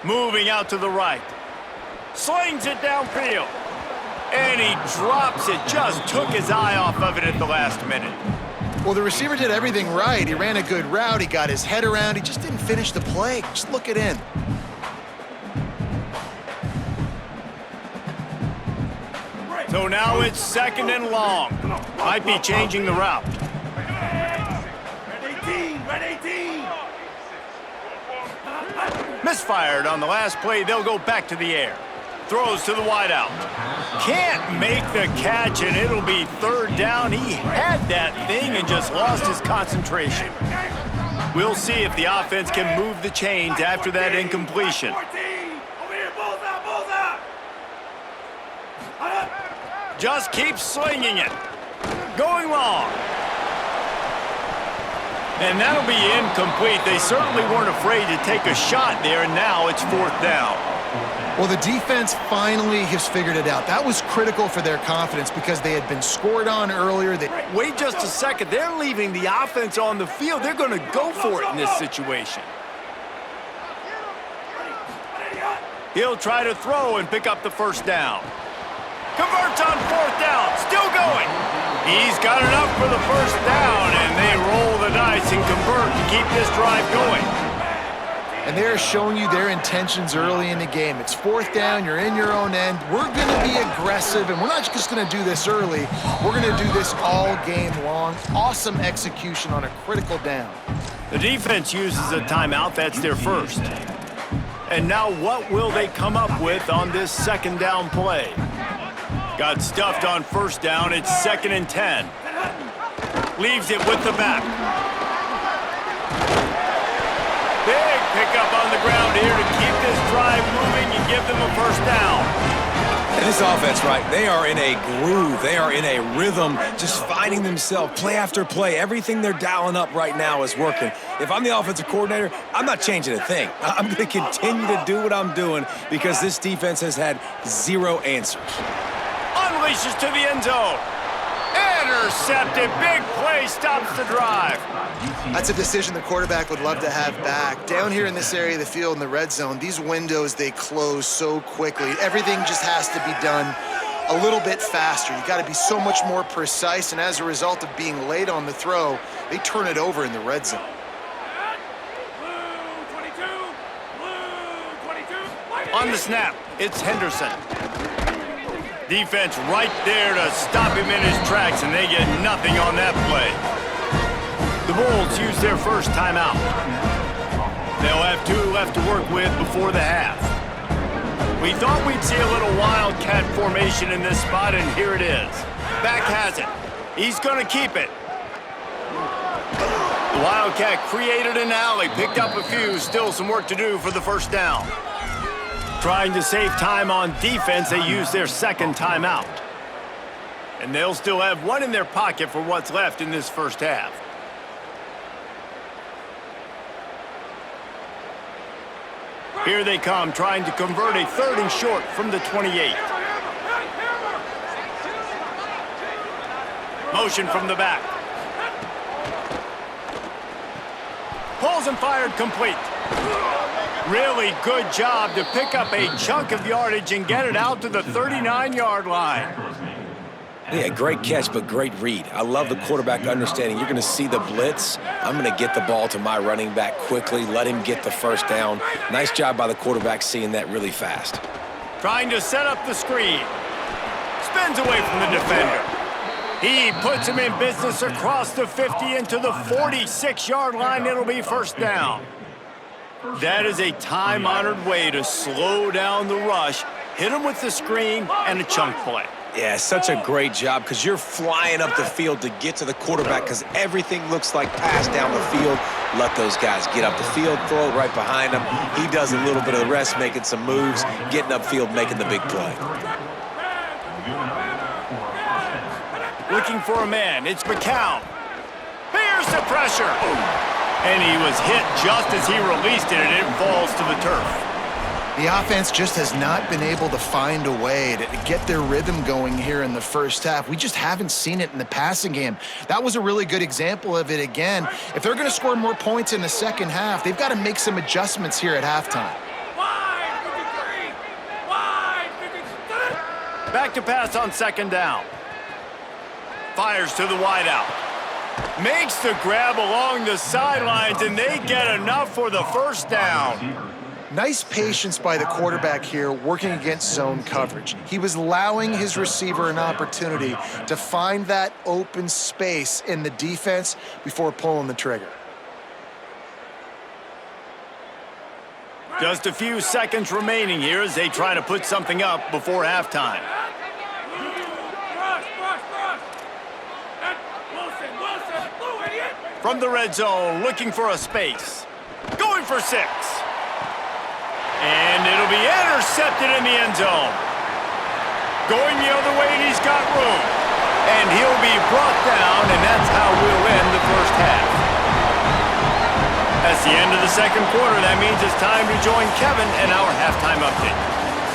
Moving out to the right. Slings it downfield. And he drops it. Just took his eye off of it at the last minute. Well, the receiver did everything right. He ran a good route. He got his head around. He just didn't finish the play. Just look it in. So now it's 2nd and long. Might be changing the route. Red 18, red 18. Misfired on the last play. They'll go back to the air. Throws to the wideout. Can't make the catch, and it'll be 3rd down. He had that thing and just lost his concentration. We'll see if the offense can move the chains after that incompletion. 14. Over here, bullseye. Just keeps slinging it. Going long. And that'll be incomplete. They certainly weren't afraid to take a shot there, and now it's 4th down. Well, the defense finally has figured it out. That was critical for their confidence because they had been scored on earlier. Wait just a second. They're leaving the offense on the field. They're going to go for it in this situation. He'll try to throw and pick up the 1st down. Converts on 4th down. Still going. He's got enough for the 1st down, and they roll the dice and convert to keep this drive going. And they're showing you their intentions early in the game. It's 4th down, you're in your own end. We're going to be aggressive, and we're not just going to do this early. We're going to do this all game long. Awesome execution on a critical down. The defense uses a timeout. That's their first. And now what will they come up with on this 2nd down play? Got stuffed on 1st down. It's 2nd and 10. Leaves it with the back. Big pickup on the ground here to keep this drive moving and give them a 1st down. And this offense, right, they are in a groove. They are in a rhythm, just finding themselves play after play. Everything they're dialing up right now is working. If I'm the offensive coordinator, I'm not changing a thing. I'm going to continue to do what I'm doing because this defense has had 0 answers. Unleashes to the end zone. Intercepted. Big play stops the drive. That's a decision the quarterback would love to have back. Down here in this area of the field in the red zone, these windows, they close so quickly. Everything just has to be done a little bit faster. You got to be so much more precise, and as a result of being late on the throw, they turn it over in the red zone. On the snap, it's Henderson. Defense right there to stop him in his tracks, and they get nothing on that play. The Bulls use their 1st timeout. They'll have 2 left to work with before the half. We thought we'd see a little wildcat formation in this spot, and here it is. Back has it. He's going to keep it. The Wildcat created an alley, picked up a few, still some work to do for the 1st down. Trying to save time on defense, they use their 2nd timeout. And they'll still have 1 in their pocket for what's left in this 1st half. Here they come, trying to convert a 3rd and short from the 28. Motion from the back. Pulls and fired complete. Really good job to pick up a chunk of yardage and get it out to the 39-yard line. Yeah, great catch, but great read. I love the quarterback understanding. You're going to see the blitz. I'm going to get the ball to my running back quickly, let him get the 1st down. Nice job by the quarterback seeing that really fast. Trying to set up the screen. Spins away from the defender. He puts him in business across the 50 into the 46-yard line. It'll be 1st down. That is a time-honored way to slow down the rush, hit him with the screen, and a chunk play. Yeah, such a great job because you're flying up the field to get to the quarterback because everything looks like pass down the field. Let those guys get up the field, throw it right behind him. He does a little bit of the rest, making some moves, getting upfield, making the big play. Looking for a man, it's McCown. Here's the pressure. And he was hit just as he released it, and it falls to the turf. The offense just has not been able to find a way to get their rhythm going here in the 1st half. We just haven't seen it in the passing game. That was a really good example of it again. If they're going to score more points in the 2nd half, they've got to make some adjustments here at halftime. Back to pass on second down. Fires to the wideout. Makes the grab along the sidelines, and they get enough for the first down. Nice patience by the quarterback here, working against zone coverage. He was allowing his receiver an opportunity to find that open space in the defense before pulling the trigger. Just a few seconds remaining here as they try to put something up before halftime. From the red zone, looking for a space. Going for 6. And it'll be intercepted in the end zone. Going the other way, and he's got room. And he'll be brought down, and that's how we'll end the first half. That's the end of the second quarter. That means it's time to join Kevin in our halftime update.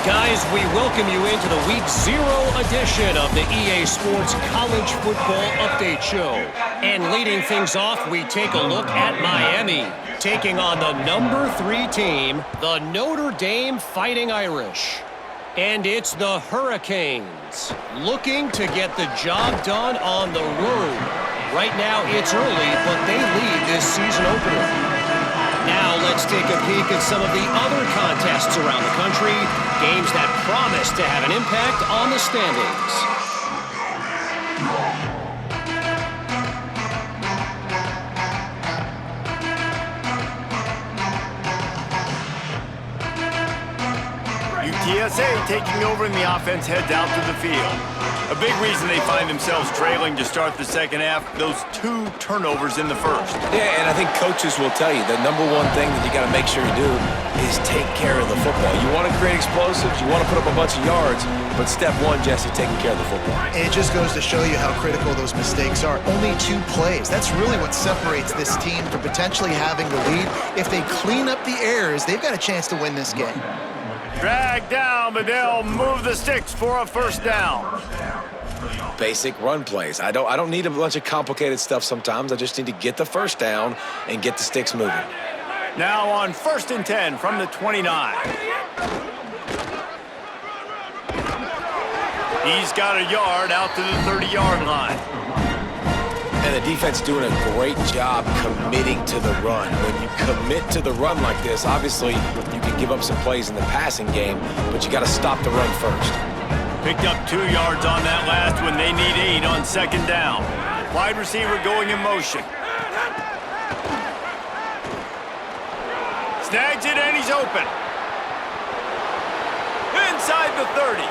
Guys, we welcome you into the Week 0 edition of the EA Sports College Football Update Show. And leading things off, we take a look at Miami, taking on the number 3 team, the Notre Dame Fighting Irish. And it's the Hurricanes, looking to get the job done on the road. Right now, it's early, but they lead this season opener. Now let's take a peek at some of the other contests around the country, games that promise to have an impact on the standings. UTSA taking over, and the offense heads out to the field. A big reason they find themselves trailing to start the second half, those 2 turnovers in the first. Yeah, and I think coaches will tell you the number one thing that you got to make sure you do is take care of the football. You want to create explosives, you want to put up a bunch of yards, but step one, Jesse, taking care of the football. And it just goes to show you how critical those mistakes are. Only 2 plays. That's really what separates this team from potentially having the lead. If they clean up the errors, they've got a chance to win this game. Drag down, but they'll move the sticks for a first down. Basic run plays. I don't need a bunch of complicated stuff sometimes. I just need to get the first down and get the sticks moving. Now on 1st and 10 from the 29. He's got a yard out to the 30-yard line. And the defense doing a great job committing to the run. When you commit to the run like this, obviously you can give up some plays in the passing game, but you got to stop the run first. Picked up 2 yards on that last one. They need 8 on second down. Wide receiver going in motion. Snags it, and he's open. Inside the 30.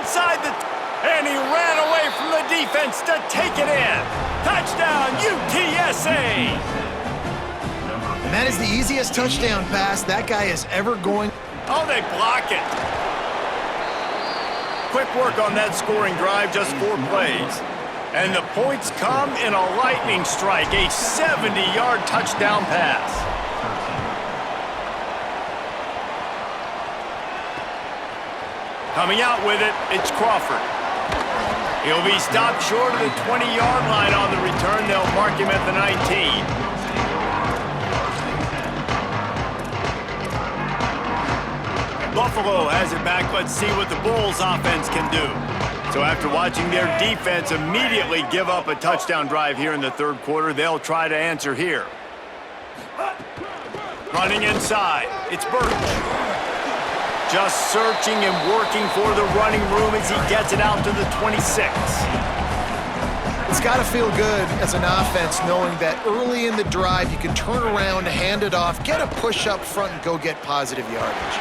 Inside the... And he ran away from the defense to take it in. Touchdown, UTSA! And that is the easiest touchdown pass that guy is ever going. Oh, they block it. Quick work on that scoring drive, just 4 plays. And the points come in a lightning strike, a 70-yard touchdown pass. Coming out with it, it's Crawford. He'll be stopped short of the 20-yard line on the return. They'll mark him at the 19. Buffalo has it back. Let's see what the Bulls offense can do. So after watching their defense immediately give up a touchdown drive here in the third quarter, they'll try to answer here. Running inside, it's Burch. Just searching and working for the running room as he gets it out to the 26. It's got to feel good as an offense knowing that early in the drive you can turn around, hand it off, get a push up front, and go get positive yardage.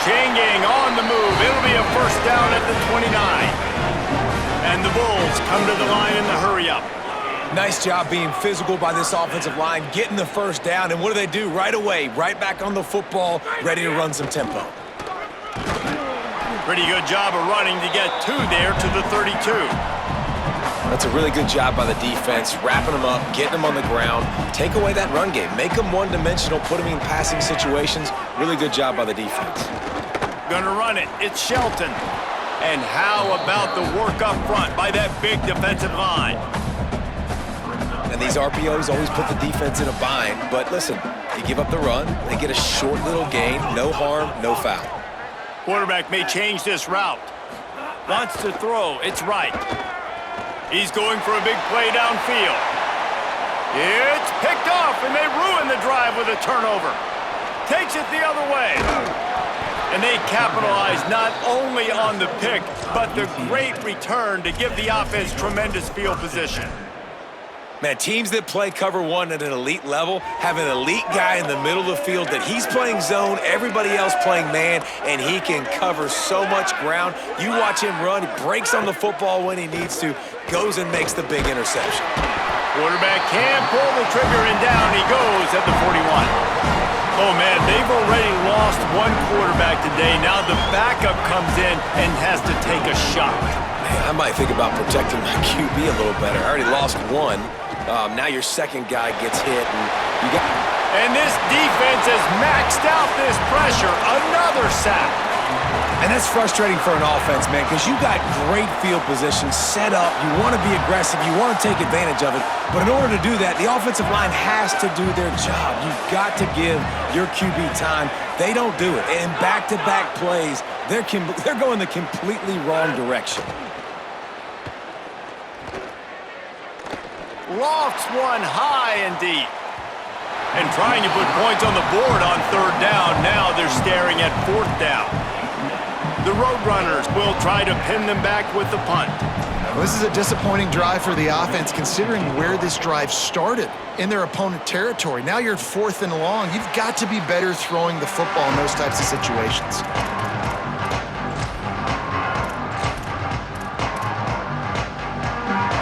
Changing on the move. It'll be a first down at the 29. And the Bulls come to the line in the hurry-up. Nice job being physical by this offensive line, getting the first down, and what do? Right away, right back on the football, ready to run some tempo. Pretty good job of running to get 2 there to the 32. That's a really good job by the defense, wrapping them up, getting them on the ground, take away that run game, make them one-dimensional, put them in passing situations. Really good job by the defense. Gonna run it. It's Shelton. And how about the work up front by that big defensive line? And these RPOs always put the defense in a bind, but listen, you give up the run, they get a short little gain, no harm, no foul. Quarterback may change this route. Wants to throw. It's right. He's going for a big play downfield. It's picked off, and they ruin the drive with a turnover. Takes it the other way. And they capitalize not only on the pick, but the great return to give the offense tremendous field position. Man, teams that play cover one at an elite level have an elite guy in the middle of the field that he's playing zone, everybody else playing man, and he can cover so much ground. You watch him run, he breaks on the football when he needs to, goes and makes the big interception. Quarterback can pull the trigger, and down he goes at the 41. Oh, man, they've already lost one quarterback today. Now the backup comes in and has to take a shot. Man, I might think about protecting my QB a little better. I already lost one. Now your second guy gets hit, and you got... And this defense has maxed out this pressure. Another sack. And that's frustrating for an offense, man, because you got great field position set up. You want to be aggressive. You want to take advantage of it. But in order to do that, the offensive line has to do their job. You've got to give your QB time. They don't do it. And in back-to-back plays, they're going the completely wrong direction. Lofts one high and deep. And trying to put points on the board on third down. Now they're staring at fourth down. The Roadrunners will try to pin them back with the punt. Well, this is a disappointing drive for the offense considering where this drive started in their opponent territory. Now you're 4th and long. You've got to be better throwing the football in those types of situations.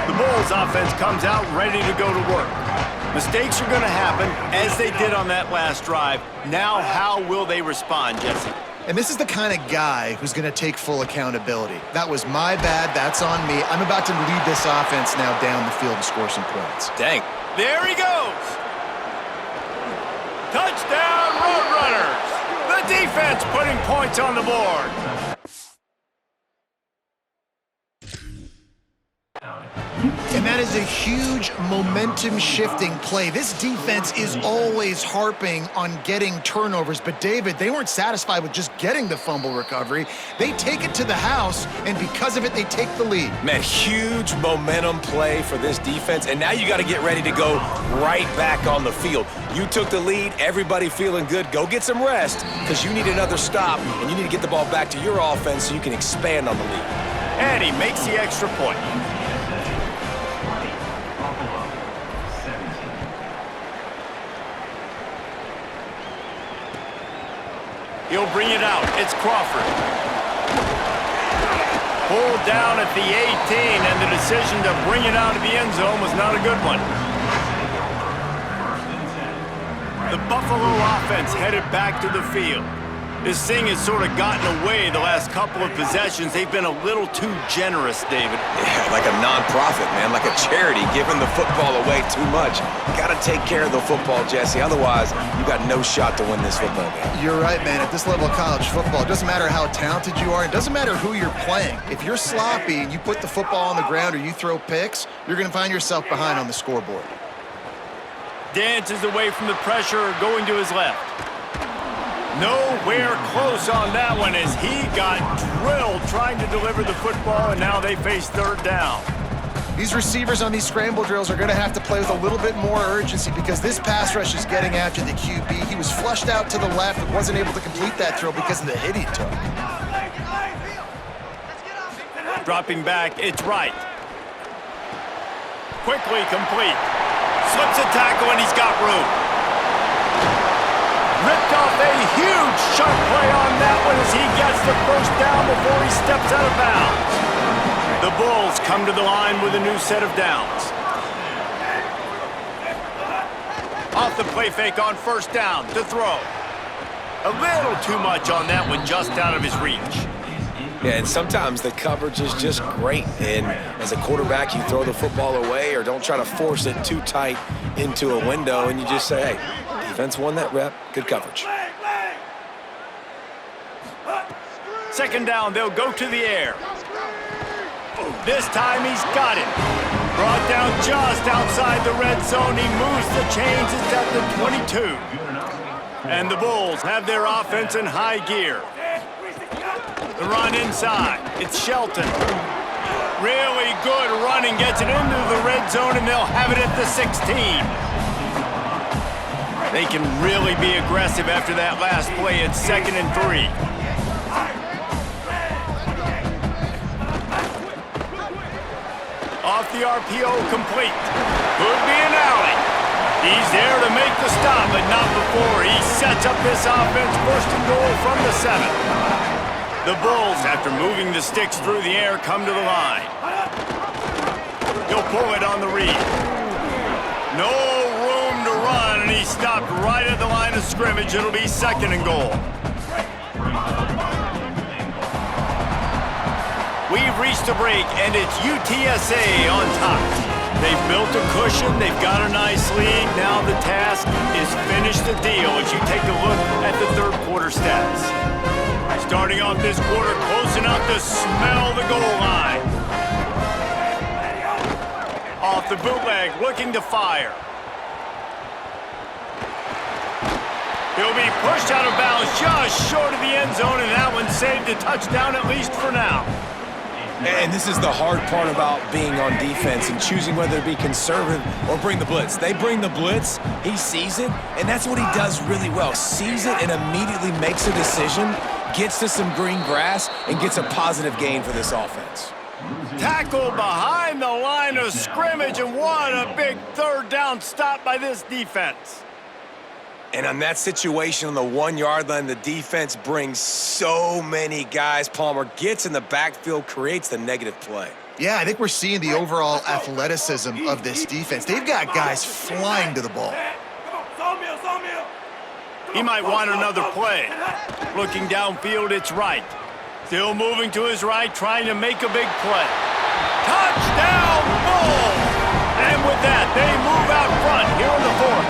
The Bulls offense comes out ready to go to work. Mistakes are going to happen as they did on that last drive. Now how will they respond, Jesse? And this is the kind of guy who's going to take full accountability. That was my bad. That's on me. I'm about to lead this offense now down the field and score some points. Dang. There he goes. Touchdown, Roadrunners. The defense putting points on the board. And that is a huge momentum-shifting play. This defense is always harping on getting turnovers, but David, they weren't satisfied with just getting the fumble recovery. They take it to the house, and because of it, they take the lead. Man, huge momentum play for this defense, and now you got to get ready to go right back on the field. You took the lead, everybody feeling good. Go get some rest, because you need another stop, and you need to get the ball back to your offense so you can expand on the lead. And he makes the extra point. He'll bring it out. It's Crawford. Pulled down at the 18, and the decision to bring it out of the end zone was not a good one. The Buffalo offense headed back to the field. This thing has sort of gotten away the last couple of possessions. They've been a little too generous, David. Yeah, like a non-profit, man, like a charity, giving the football away too much. Got to take care of the football, Jesse. Otherwise, you got no shot to win this football game. You're right, man. At this level of college football, it doesn't matter how talented you are. It doesn't matter who you're playing. If you're sloppy and you put the football on the ground or you throw picks, you're going to find yourself behind on the scoreboard. Dances away from the pressure, going to his left. Nowhere close on that one as he got drilled trying to deliver the football, and now they face third down. These receivers on these scramble drills are going to have to play with a little bit more urgency because this pass rush is getting after the QB. He was flushed out to the left and wasn't able to complete that throw because of the hit he took. Dropping back, it's right. Quickly complete. Slips a tackle, and he's got room. Ripped off a huge sharp play on that one as he gets the first down before he steps out of bounds. The Bulls come to the line with a new set of downs. Off the play fake on first down to throw. A little too much on that one, just out of his reach. Yeah, and sometimes the coverage is just great. And as a quarterback, you throw the football away or don't try to force it too tight into a window, and you just say, hey, defense won that rep, good coverage. Second down, they'll go to the air. This time he's got it. Brought down just outside the red zone. He moves the chains. It's at the 22. And the Bulls have their offense in high gear. The run inside. It's Shelton. Really good running. Gets it into the red zone, and they'll have it at the 16. They can really be aggressive after that last play. It's 2nd and 3. Off the RPO, complete. Could be an alley. He's there to make the stop, but not before. He sets up this offense, 1st and goal from the 7. The Bulls, after moving the sticks through the air, come to the line. He'll pull it on the read. No room to run, and he stopped right at the line of scrimmage. It'll be 2nd and goal. We've reached a break, and it's UTSA on top. They've built a cushion. They've got a nice lead. Now the task is finish the deal as you take a look at the 3rd quarter stats. Starting off this quarter, close enough to smell the goal line. Off the bootleg, looking to fire. He'll be pushed out of bounds just short of the end zone, and that one saved a touchdown at least for now. And this is the hard part about being on defense and choosing whether to be conservative or bring the blitz. They bring the blitz, he sees it, and that's what he does really well. Sees it and immediately makes a decision, gets to some green grass, and gets a positive gain for this offense. Tackle behind the line of scrimmage, and what a big 3rd down stop by this defense. And on that situation on the 1-yard line, the defense brings so many guys. Palmer gets in the backfield, creates the negative play. Yeah, I think we're seeing the overall athleticism of this defense. They've got guys flying to the ball. Sawmill. He might want another play. Looking downfield, it's right. Still moving to his right, trying to make a big play. Touchdown, Bulls! And with that, they move out front here in the 4th.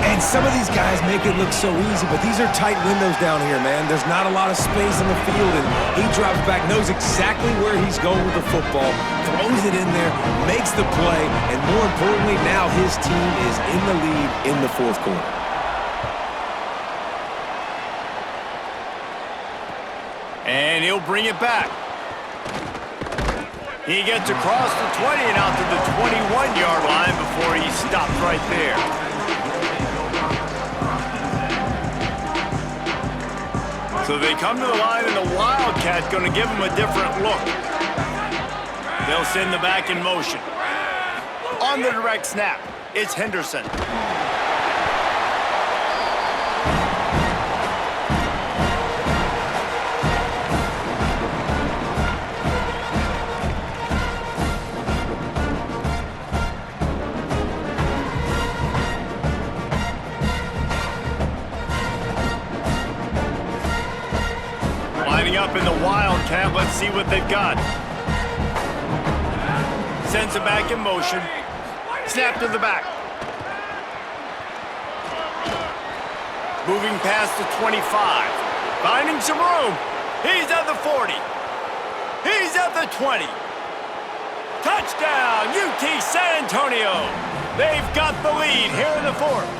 And some of these guys make it look so easy, but these are tight windows down here, man. There's not a lot of space in the field, and he drops back, knows exactly where he's going with the football, throws it in there, makes the play, and more importantly, now his team is in the lead in the 4th quarter. And he'll bring it back. He gets across the 20 and out to the 21-yard line before he stopped right there. So they come to the line, and the Wildcat's going to give them a different look. They'll send the back in motion. On the direct snap, it's Henderson. Up in the Wildcat. Let's see what they've got. Sends it back in motion. Snap to the back. Moving past the 25. Finding some room. He's at the 40. He's at the 20. Touchdown, UT San Antonio. They've got the lead here in the 4th.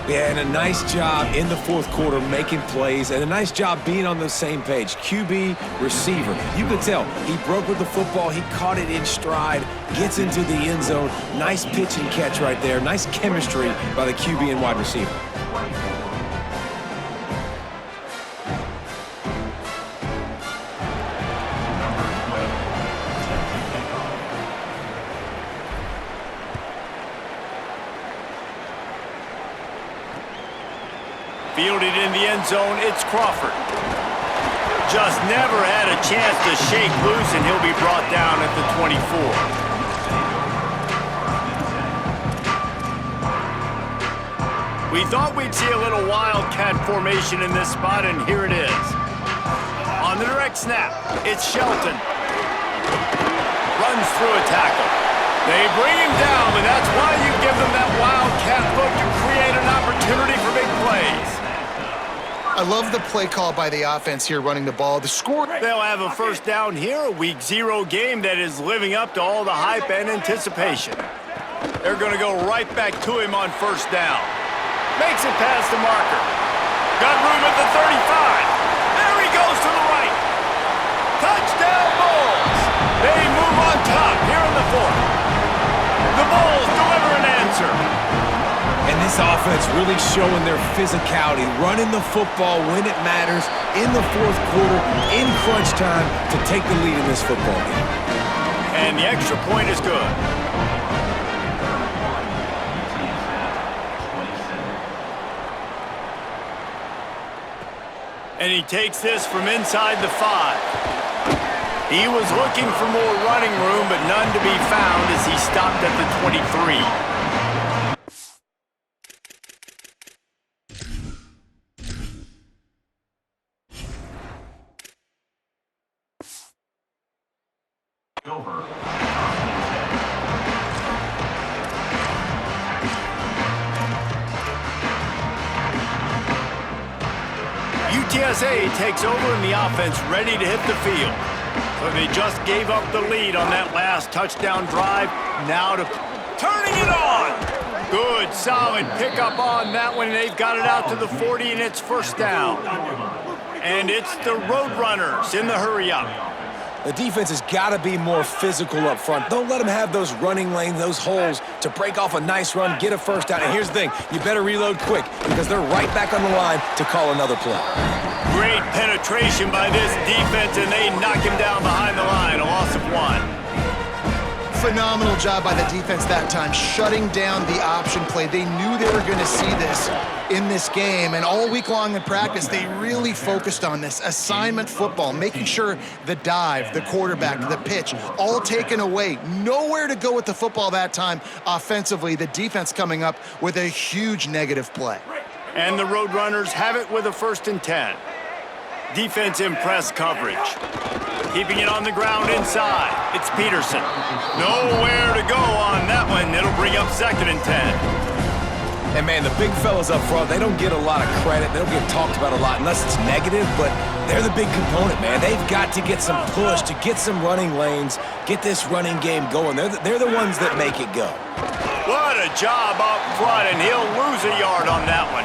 Yeah, and a nice job in the 4th quarter making plays, and a nice job being on the same page. QB, receiver. You could tell he broke with the football. He caught it in stride, gets into the end zone. Nice pitch and catch right there. Nice chemistry by the QB and wide receiver. Fielded in the end zone, it's Crawford. Just never had a chance to shake loose, and he'll be brought down at the 24. We thought we'd see a little Wildcat formation in this spot, and here it is. On the direct snap, it's Shelton. Runs through a tackle. They bring him down, and that's why you give them that Wildcat look to create an opportunity for big plays. I love the play call by the offense here running the ball. The score... They'll have a 1st down here, a Week 0 game that is living up to all the hype and anticipation. They're going to go right back to him on 1st down. Makes it past the marker. Got room at the 35. This offense really showing their physicality, running the football when it matters, in the fourth quarter, in crunch time, to take the lead in this football game. And the extra point is good. And he takes this from inside the 5. He was looking for more running room, but none to be found as he stopped at the 23. UTSA takes over and the offense ready to hit the field. So they just gave up the lead on that last touchdown drive. Now to turning it on. Good, solid pickup on that one. They've got it out to the 40 and it's first down. And it's the Roadrunners in the hurry up. The defense has got to be more physical up front. Don't let them have those running lanes, those holes to break off a nice run, get a first down. And here's the thing, you better reload quick because they're right back on the line to call another play. Great penetration by this defense, and they knock him down behind the line, a loss of 1. Phenomenal job by the defense that time, shutting down the option play. They knew they were going to see this in this game, and all week long in practice, they really focused on this assignment football, making sure the dive, the quarterback, the pitch, all taken away. Nowhere to go with the football that time offensively. The defense coming up with a huge negative play. And the Roadrunners have it with a 1st and 10. Defense in press coverage. Keeping it on the ground inside. It's Peterson. Nowhere to go on that one. It'll bring up 2nd and 10. And man, the big fellas up front, they don't get a lot of credit. They don't get talked about a lot unless it's negative, but they're the big component, man. They've got to get some push, to get some running lanes, get this running game going. They're the ones that make it go. What a job up front, and he'll lose a yard on that one.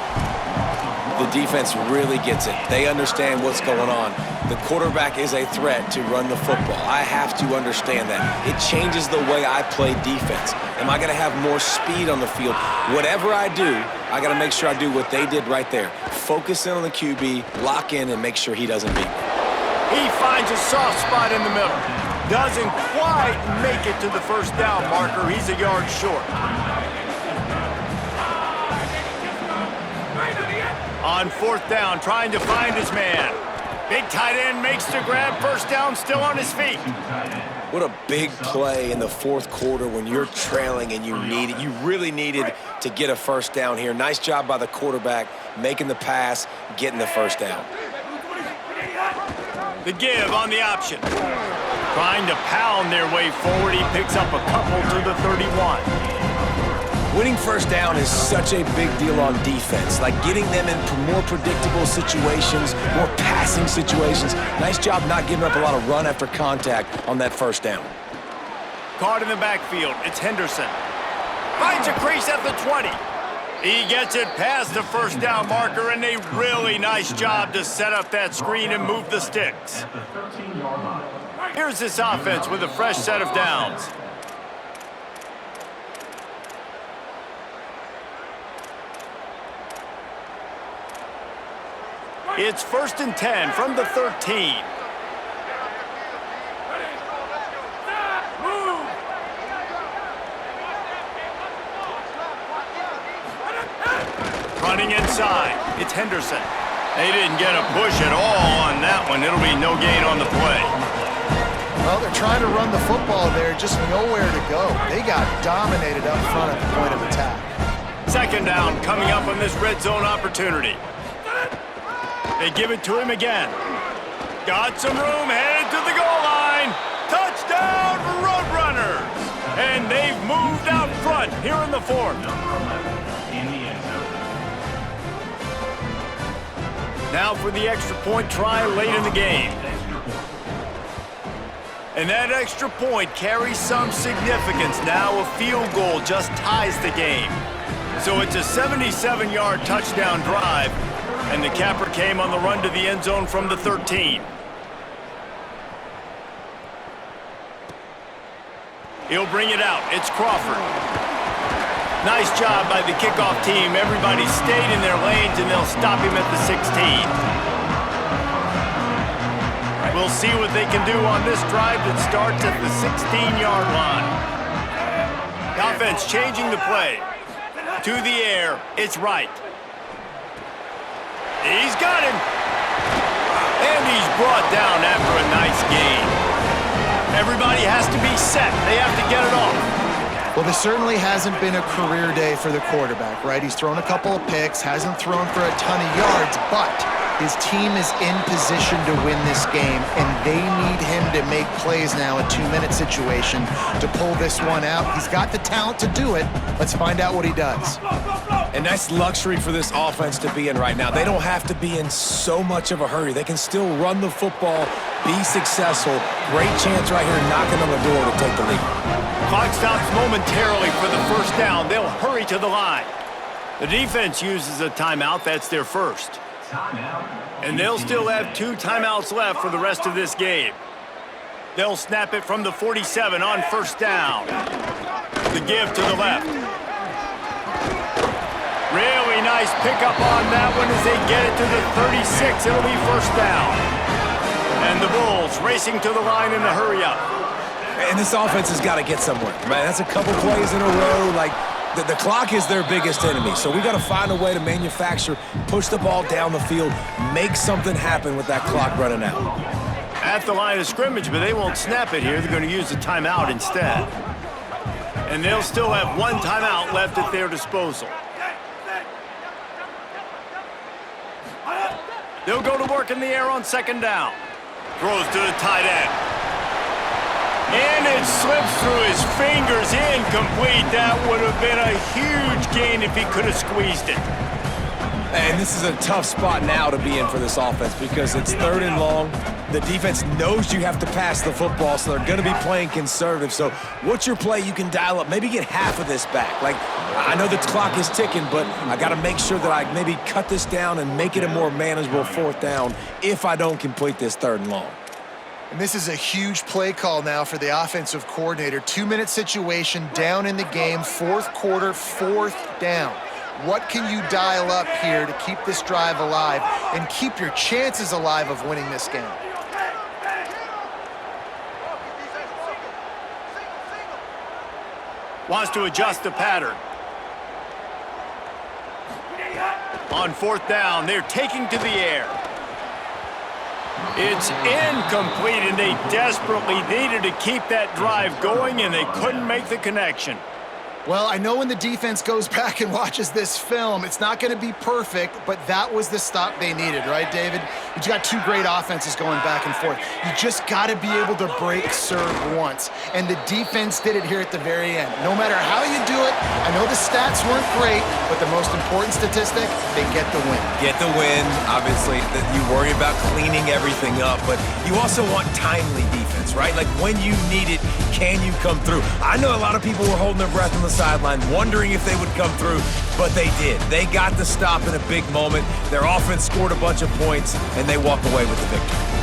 The defense really gets it. They understand what's going on. The quarterback is a threat to run the football. I have to understand that. It changes the way I play defense. Am I going to have more speed on the field? Whatever I do, I got to make sure I do what they did right there. Focus in on the QB, lock in, and make sure he doesn't beat me. He finds a soft spot in the middle. Doesn't quite make it to the first down marker. He's a yard short. On 4th down, trying to find his man. Big tight end makes the grab, first down, still on his feet. What a big play in the 4th quarter when you're trailing and you need it. You really needed to get a first down here. Nice job by the quarterback, making the pass, getting the first down. The give on the option. Trying to pound their way forward, he picks up a couple to the 31. Winning first down is such a big deal on defense, like getting them in more predictable situations, more passing situations. Nice job not giving up a lot of run after contact on that first down. Caught in the backfield, it's Henderson. Finds a crease at the 20. He gets it past the first down marker, and a really nice job to set up that screen and move the sticks. Here's this offense with a fresh set of downs. It's 1st and 10 from the 13. Running inside, it's Henderson. They didn't get a push at all on that one. It'll be no gain on the play. Well, they're trying to run the football there, just nowhere to go. They got dominated up front at the point of attack. 2nd down coming up on this red zone opportunity. They give it to him again. Got some room, headed to the goal line. Touchdown, Roadrunners! And they've moved out front here in the 4th. Now for the extra point try late in the game. And that extra point carries some significance. Now a field goal just ties the game. So it's a 77-yard touchdown drive. And the capper came on the run to the end zone from the 13. He'll bring it out. It's Crawford. Nice job by the kickoff team. Everybody stayed in their lanes, and they'll stop him at the 16. We'll see what they can do on this drive that starts at the 16-yard line. The offense changing the play. To the air, it's right. He's got him. And he's brought down after a nice gain. Everybody has to be set. They have to get it off. Well, this certainly hasn't been a career day for the quarterback, right? He's thrown a couple of picks, hasn't thrown for a ton of yards, but his team is in position to win this game, and they need him to make plays now, a two-minute situation, to pull this one out. He's got the talent to do it. Let's find out what he does. And that's luxury for this offense to be in right now. They don't have to be in so much of a hurry. They can still run the football, be successful. Great chance right here knocking on the door to take the lead. Clock stops momentarily for the first down. They'll hurry to the line. The defense uses a timeout. That's their first. And they'll still have 2 timeouts left for the rest of this game. They'll snap it from the 47 on first down. The give to the left. Really nice pickup on that one as they get it to the 36. It'll be first down. And the Bulls racing to the line in the hurry up. And this offense has got to get somewhere. Man, that's a couple plays in a row. Like, the clock is their biggest enemy. So we got to find a way to manufacture, push the ball down the field, make something happen with that clock running out. At the line of scrimmage, but they won't snap it here. They're going to use the timeout instead. And they'll still have 1 timeout left at their disposal. They'll go to work in the air on second down. Throws to the tight end. And it slips through his fingers, incomplete. That would have been a huge gain if he could have squeezed it. And this is a tough spot now to be in for this offense because it's 3rd and long. The defense knows you have to pass the football, so they're going to be playing conservative. So what's your play you can dial up? Maybe get half of this back. Like, I know the clock is ticking, but I got to make sure that I maybe cut this down and make it a more manageable 4th down if I don't complete this 3rd and long. And this is a huge play call now for the offensive coordinator. 2-minute situation, down in the game, 4th quarter, 4th down. What can you dial up here to keep this drive alive and keep your chances alive of winning this game? Wants to adjust the pattern. On 4th down, they're taking to the air. It's incomplete, and they desperately needed to keep that drive going, and they couldn't make the connection. Well, I know when the defense goes back and watches this film, it's not going to be perfect, but that was the stop they needed, right, David? You got 2 great offenses going back and forth. You just got to be able to break serve once, and the defense did it here at the very end. No matter how you do it, I know the stats weren't great, but the most important statistic, they get the win. Get the win. Obviously, you worry about cleaning everything up, but you also want timely defense, right? Like, when you need it, can you come through? I know a lot of people were holding their breath on the sideline, wondering if they would come through, but they did. They got the stop in a big moment. Their offense scored a bunch of points, and they walked away with the victory.